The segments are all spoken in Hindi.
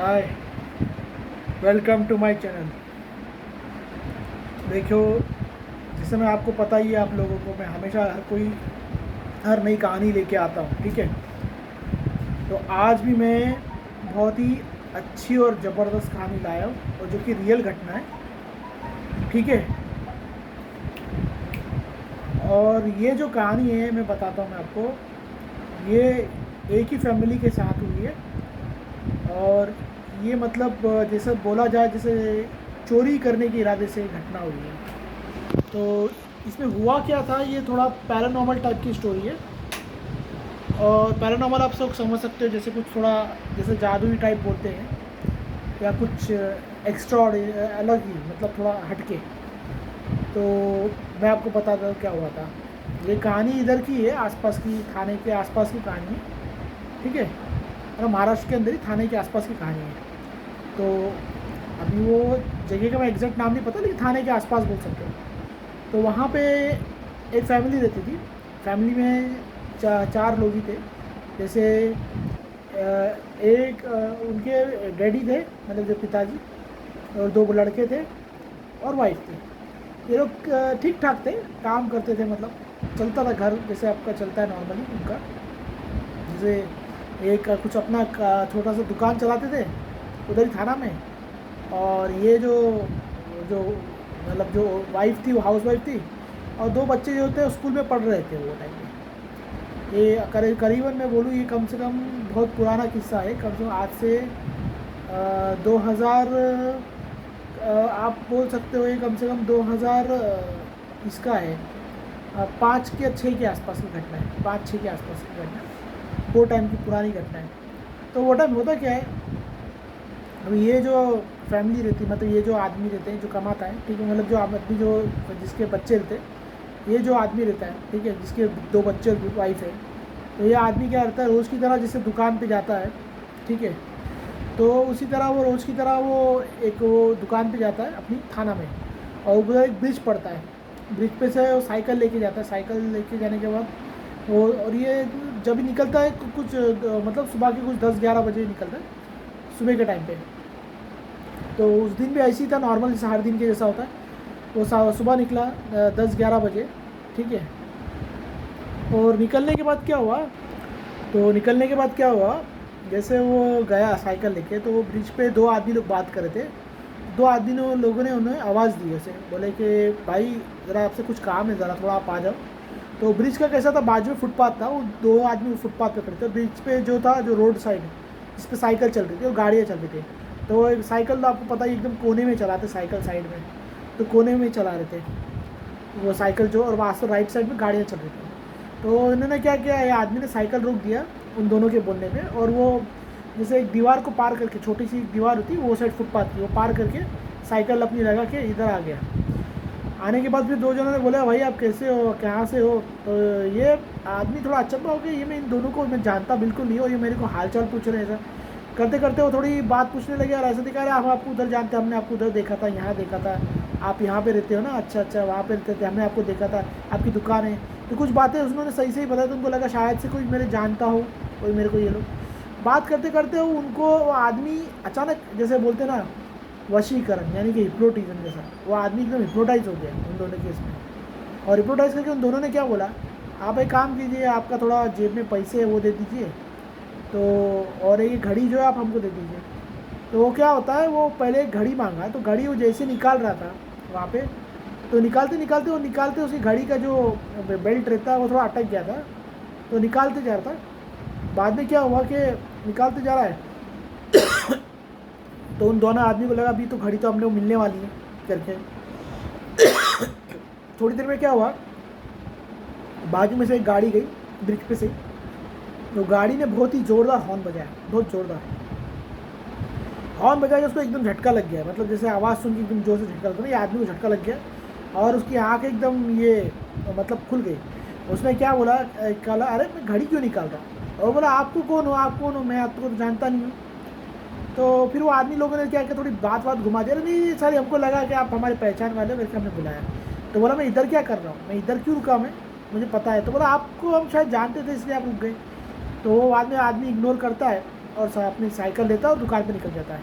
Hi, welcome to my channel. देखो, जैसे मैं आपको पता ही है, आप लोगों को मैं हमेशा हर नई कहानी लेके आता हूँ। ठीक है, तो आज भी मैं बहुत ही अच्छी और ज़बरदस्त कहानी लाया हूँ, और जो कि रियल घटना है। ठीक है, और ये जो कहानी है मैं बताता हूँ मैं आपको। ये एक ही फैमिली के साथ हुई है, और ये मतलब जैसे बोला जाए, जैसे चोरी करने के इरादे से घटना हुई है। तो इसमें हुआ क्या था, ये थोड़ा पैरानॉर्मल टाइप की स्टोरी है। और पैरानॉर्मल आप सब समझ सकते हो, जैसे कुछ थोड़ा जैसे जादुई टाइप बोलते हैं, या कुछ एक्स्ट्रा अलग ही, मतलब थोड़ा हटके। तो मैं आपको बताता हूँ क्या हुआ था। ये कहानी इधर की है, आसपास की, थाने के आसपास की कहानी है। ठीक है, मतलब महाराष्ट्र के अंदर ही थाने के आसपास की कहानी है। तो अभी वो जगह का मैं एग्जैक्ट नाम नहीं पता, लेकिन थाने के आसपास बोल सकते हो। तो वहाँ पे एक फैमिली रहती थी। फैमिली में चार लोग ही थे। जैसे एक उनके डैडी थे, मतलब जो पिताजी, और दो लड़के थे, और वाइफ थी। ये लोग ठीक ठाक थे, काम करते थे, मतलब चलता था घर जैसे आपका चलता है नॉर्मली उनका। जैसे एक कुछ अपना छोटा सा दुकान चलाते थे उधर ही थाना में। और ये जो जो मतलब जो वाइफ थी वो हाउस वाइफ थी, और दो बच्चे जो थे स्कूल में पढ़ रहे थे वो टाइम पे। ये करीबन मैं बोलूँ, ये कम से कम बहुत पुराना किस्सा है। कम से कम आज से 2000, आप बोल सकते हो, ये कम से कम 2000 इसका है, 5 के 6 के आसपास की घटना है। 5-6 के आसपास की घटना है, वो टाइम की पुरानी घटना है। तो वो टाइम होता क्या है, अब ये जो फैमिली रहती है, मतलब ये जो आदमी रहते हैं जो कमाता है, ठीक है, मतलब जो आदमी जो जिसके बच्चे रहते हैं, ये जो आदमी रहता है, ठीक है, जिसके दो बच्चे और वाइफ है, तो ये आदमी क्या करता है, रोज़ की तरह जैसे दुकान पे जाता है। ठीक है, तो उसी तरह वो रोज़ की तरह वो दुकान पे जाता है अपनी थाना में। और उधर एक ब्रिज पड़ता है, ब्रिज पे से वो साइकिल लेके जाता है। साइकिल लेके जाने के बाद वो, और ये जब भी निकलता है कुछ मतलब सुबह के कुछ 10-11 बजे निकलता है, सुबह के टाइम पे। तो उस दिन भी ऐसे ही था, नॉर्मल जैसे हर दिन के जैसा होता है। वो सुबह निकला 10-11 बजे। ठीक है, और निकलने के बाद क्या हुआ, तो निकलने के बाद क्या हुआ, जैसे वो गया साइकिल लेके, तो वो ब्रिज पे दो आदमी लोग बात कर रहे थे। दो आदमी लोगों ने उन्हें आवाज़ दी, ऐसे बोले कि भाई ज़रा आपसे कुछ काम है, ज़रा थोड़ा आप आ जाओ। तो ब्रिज का कैसा था, बाजू में फुटपाथ था, वो दो आदमी फुटपाथ पे खड़े थे। ब्रिज पे जो था, जो रोड साइड जिस पे साइकिल चल रही थी और गाड़ियाँ चल रही थी, तो वो एक साइकिल तो आपको पता ही एकदम कोने में चलाते साइकिल साइड में, तो कोने में चला रहे थे वो साइकिल जो, और वहाँ से राइट साइड में गाड़ियाँ चल रही थी। तो इन्होंने क्या किया, ये आदमी ने साइकिल रोक दिया उन दोनों के बोलने में, और वो जैसे एक दीवार को पार करके, छोटी सी दीवार होती है वो साइड फुटपाथ की, वो पार करके साइकिल अपनी लगा के इधर आ गया। आने के बाद फिर दो जनों ने बोला, भाई आप कैसे हो, कहाँ से हो। तो ये आदमी थोड़ा अचंभा हो गया, ये मैं इन दोनों को मैं जानता बिल्कुल नहीं, और ये मेरे को हालचाल पूछ रहे हैं सर। करते करते वो थोड़ी बात पूछने लगे, और ऐसा दिखा रहे, हम आपको उधर जानते हैं, हमने आपको उधर देखा था, यहाँ देखा था, आप यहाँ पे रहते हो ना, अच्छा अच्छा वहाँ पे रहते थे, हमने आपको देखा था, आपकी दुकान है। तो कुछ बातें उन्होंने सही सही बताया, तो उनको लगा शायद से कोई मेरे जानता हो, कोई मेरे को। ये लोग बात करते करते उनको वो आदमी अचानक, जैसे बोलते ना, वशीकरण यानी कि हिप्नोटिज्म जैसा, वो आदमी एकदम हिप्नोटाइज हो गया उन दोनों केस में। और हिप्नोटाइज करके उन दोनों ने क्या बोला, आप एक काम कीजिए, आपका थोड़ा जेब में पैसे है वो दे दीजिए, तो और ये घड़ी जो है आप हमको दे दीजिए। तो वो क्या होता है, वो पहले एक घड़ी मांगा, तो घड़ी वो जैसे निकाल रहा था वहाँ पे, तो निकालते उसकी घड़ी का जो बेल्ट रहता है वो थोड़ा अटक गया था, तो निकालते जा रहा था। बाद में क्या हुआ कि निकालते जा रहा है, तो उन दोनों आदमी को लगा अभी तो घड़ी तो हमने को मिलने वाली है करके। थोड़ी देर में क्या हुआ, बाजू में से एक गाड़ी गई ब्रिज पे से, तो गाड़ी ने बहुत ही ज़ोरदार हॉर्न बजाया, बहुत ज़ोरदार हॉर्न बजाया, उसको एकदम झटका लग गया। मतलब जैसे आवाज़ सुन के एकदम जोर से झटका लगता है, ये आदमी को झटका लग गया, और उसकी आँख एकदम ये मतलब खुल गई। उसने क्या बोला, कहा अरे मैं घड़ी क्यों निकाल रहा हूँ, और बोला आपको कौन हो, आप कौन हो, मैं आपको तो जानता नहीं हूँ। तो फिर वो आदमी लोगों ने क्या किया, थोड़ी बात घुमा दिया, नहीं सर हमको लगा कि आप हमारे पहचान वाले हो, मेरे को हमने बुलाया। तो बोला मैं इधर क्या कर रहा हूँ, मैं इधर क्यों रुका, मैं मुझे पता है। तो बोला आपको हम शायद जानते थे इसलिए आप रुक गए। तो वो आदमी आदमी इग्नोर करता है, और अपनी साइकिल लेता है और दुकान पे निकल जाता है।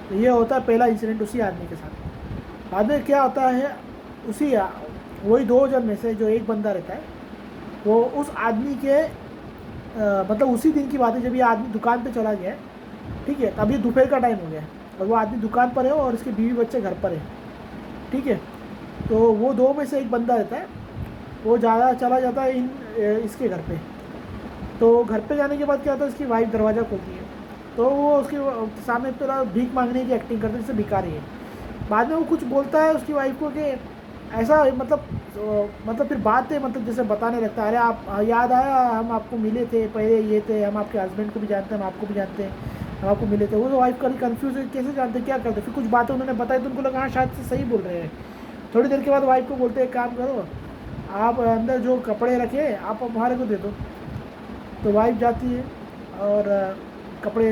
तो ये होता है पहला इंसिडेंट उसी आदमी के साथ। बाद में क्या होता है, उसी वही 2 जन में से जो एक बंदा रहता है वो उस आदमी के मतलब उसी दिन की बात है जब ये आदमी दुकान पे चला गया है, ठीक है। अभी दोपहर का टाइम हो गया है और वो आदमी दुकान पर है और उसके बीवी बच्चे घर पर है, ठीक है। तो वो 2 में से एक बंदा रहता है, वो चला जाता है इसके घर पे। तो घर पे जाने के बाद क्या होता है, उसकी वाइफ दरवाज़ा खोलती है तो वो उसके सामने पूरा भीख मांगने की एक्टिंग करते है जैसे भिखारी है। बाद में वो कुछ बोलता है उसकी वाइफ को कि ऐसा मतलब फिर बात है, मतलब जैसे बताने लगता है, अरे आप याद आया हम आपको मिले थे पहले, ये थे, हम आपके हस्बैंड को भी जानते हैं, हम आपको भी जानते हैं, हम आपको मिले थे। वो वाइफ कभी कन्फ्यूज़ है, कैसे जानते क्या करते। फिर कुछ बातें उन्होंने बताई तो उनको लगा हाँ शायद से सही बोल रहे हैं। थोड़ी देर के बाद वाइफ को बोलते एक काम करो, आप अंदर जो कपड़े रखे आप हमारे को दे दो। तो वाइफ जाती है और कपड़े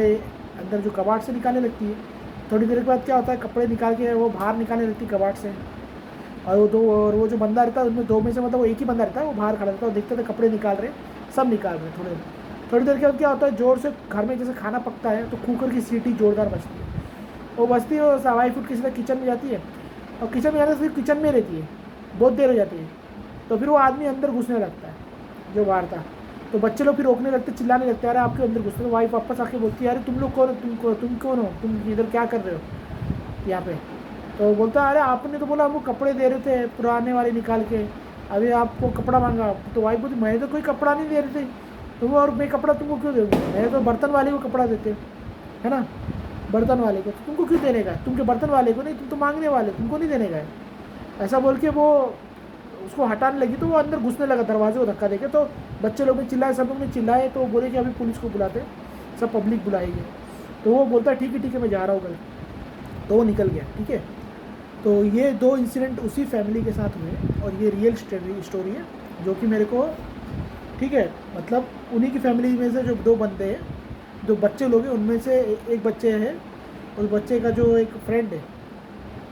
अंदर जो कबाड़ से निकालने लगती है। थोड़ी देर के बाद क्या होता है, कपड़े निकाल के वो बाहर निकालने लगती है कबाड़ से। और वो जो बंदा रहता है उनमें 2 में से मतलब वो एक ही बंदा रहता है, वो बाहर खड़ा रहता है और देखते थे कपड़े निकाल रहे, सब निकाल रहे। थोड़ी देर के बाद क्या होता है, ज़ोर से घर में जैसे खाना पकता है तो कुकर की सीटी ज़ोरदार बजती है। वो बजती है और वाइफ उठ के सीधा किचन में जाती है और किचन में जाने से फिर किचन में रहती है, बहुत देर हो जाती है। तो फिर वो आदमी अंदर घुसने लगता है जो बाहर था। तो बच्चे लोग फिर रोकने लगते, चिल्लाने लगते हैं, अरे आपके अंदर घुसते। तो वाइफ वापस आके बोलती है, अरे तुम लोग कौन, तुम कौन हो, तुम इधर क्या कर रहे हो यहाँ पे। तो बोलता है, अरे आपने तो बोला हमको कपड़े दे रहे थे पुराने वाले निकाल के, अभी आपको कपड़ा मांगा। तो वाइफ बोलती मैंने तो कोई कपड़ा नहीं दे रहे थे तुम, और मैं कपड़ा तुमको क्यों दूँगा, मैंने तो बर्तन वाले को कपड़ा देते है ना, बर्तन वाले को, तो तुमको क्यों देने का है, तुमके बर्तन वाले को नहीं, तुम तो मांगने वाले, तुमको नहीं देने का है। ऐसा बोल के वो उसको हटाने लगी तो वो अंदर घुसने लगा दरवाजे को धक्का देके। तो बच्चे लोग ने चिल्लाए, सब लोग ने चिल्लाए, तो बोले कि अभी पुलिस को बुलाते, सब पब्लिक बुलाएगी। तो वो बोलता है ठीक है मैं जा रहा हूँ कल। तो वो निकल गया, ठीक है। तो ये 2 इंसिडेंट उसी फैमिली के साथ हुए और ये रियल स्टोरी है जो कि मेरे को, ठीक है, मतलब उन्हीं की फैमिली में से जो 2 बंदे हैं, जो बच्चे लोग हैं, उनमें से एक बच्चे है, उस बच्चे का जो एक फ्रेंड है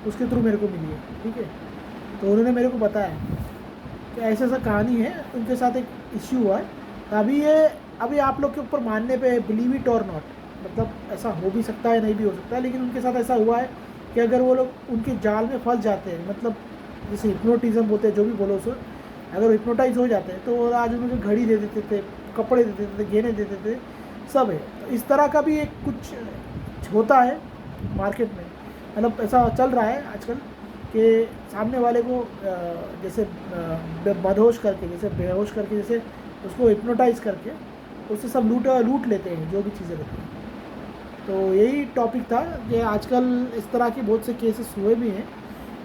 उसके थ्रू मेरे को मिली है, ठीक है। तो उन्होंने मेरे को बताया कि ऐसा कहानी है, उनके साथ एक इश्यू हुआ है। अभी आप लोग के ऊपर मानने पे, बिलीव इट और नॉट, मतलब ऐसा हो भी सकता है नहीं भी हो सकता है, लेकिन उनके साथ ऐसा हुआ है कि अगर वो लोग उनके जाल में फंस जाते हैं, मतलब जैसे हिप्नोटिज़म बोलते हैं, जो भी बोलो उसको, अगर हिप्नोटाइज हो जाते हैं तो वो आज उनको घड़ी दे देते थे, कपड़े दे देते थे, गहने दे देते थे, सब है। तो इस तरह का भी एक कुछ होता है मार्केट में, मतलब ऐसा चल रहा है आजकल कि सामने वाले को जैसे मदहोश करके, जैसे बेहोश करके, जैसे उसको हिप्नोटाइज करके उससे सब लूट लेते हैं जो भी चीज़ें रहती हैं। तो यही टॉपिक था कि आजकल इस तरह के बहुत से केसेस हुए भी हैं,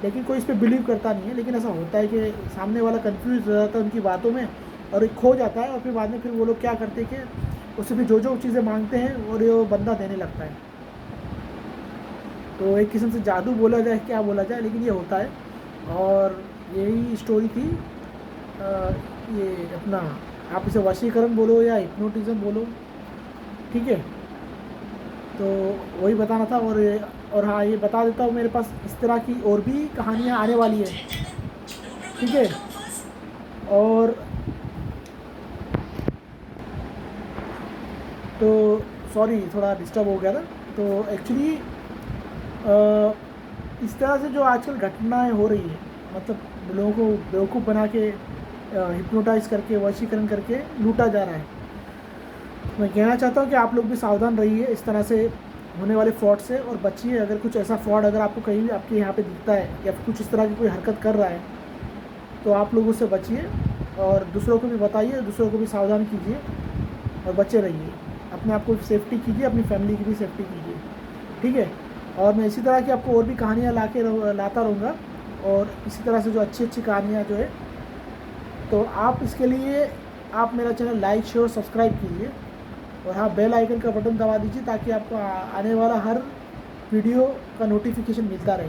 लेकिन कोई इस पर बिलीव करता नहीं है। लेकिन ऐसा होता है कि सामने वाला कंफ्यूज हो जाता है उनकी बातों में और एक खो जाता है, और फिर बाद में फिर वो लोग क्या करते हैं कि उससे फिर जो चीज़ें मांगते हैं और ये बंदा देने लगता है। तो एक किस्म से जादू बोला जाए, क्या बोला जाए, लेकिन ये होता है। और यही स्टोरी थी। ये अपना, आप इसे वशीकरण बोलो या हिप्नोटिज़म बोलो, ठीक है। तो वही बताना था। और हाँ, ये बता देता हूँ, मेरे पास इस तरह की और भी कहानियाँ आने वाली है, ठीक है। और तो सॉरी, थोड़ा डिस्टर्ब हो गया था। तो एक्चुअली इस तरह से जो आजकल घटनाएं हो रही है, मतलब लोगों को बेवकूफ़ बना के हिप्नोटाइज करके, वशीकरण करके लूटा जा रहा है। मैं कहना चाहता हूँ कि आप लोग भी सावधान रहिए इस तरह से होने वाले फ्रॉड से और बचिए। अगर कुछ ऐसा फ्रॉड अगर आपको कहीं भी आपके यहाँ पे दिखता है या फिर कुछ इस तरह की कोई हरकत कर रहा है तो आप लोग उससे बचिए और दूसरों को भी बताइए, दूसरों को भी सावधान कीजिए और बचे रहिए। अपने आप को सेफ्टी कीजिए, अपनी फैमिली की भी सेफ्टी कीजिए, ठीक है। और मैं इसी तरह की आपको और भी कहानियाँ लाता रहूँगा, और इसी तरह से जो अच्छी अच्छी कहानियाँ जो है, तो आप इसके लिए आप मेरा चैनल लाइक, शेयर, सब्सक्राइब कीजिए। और हाँ, बेल आइकन का बटन दबा दीजिए ताकि आपको आने वाला हर वीडियो का नोटिफिकेशन मिलता रहे।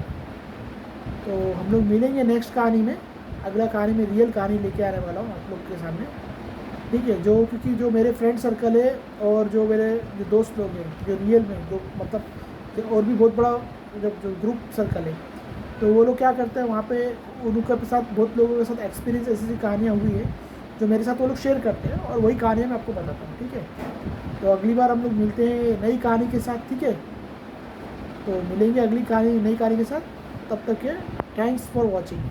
तो हम लोग मिलेंगे नेक्स्ट कहानी में। अगला कहानी में रियल कहानी लेके आने वाला हूँ आप लोग के सामने, ठीक है। क्योंकि जो मेरे फ्रेंड सर्कल है और जो मेरे जो दोस्त लोग हैं, जो रियल में, जो मतलब और भी बहुत बड़ा जो ग्रुप सर्कल है, तो वो लोग क्या करते हैं वहाँ पे, उनके साथ बहुत लोगों के साथ एक्सपीरियंस ऐसी कहानियाँ हुई है जो मेरे साथ वो लोग शेयर करते हैं, और वही कहानियाँ मैं आपको बताता हूँ, ठीक है। तो अगली बार हम लोग मिलते हैं नई कहानी के साथ, ठीक है। तो मिलेंगे अगली कहानी नई कहानी के साथ, तब तक के थैंक्स फॉर वॉचिंग।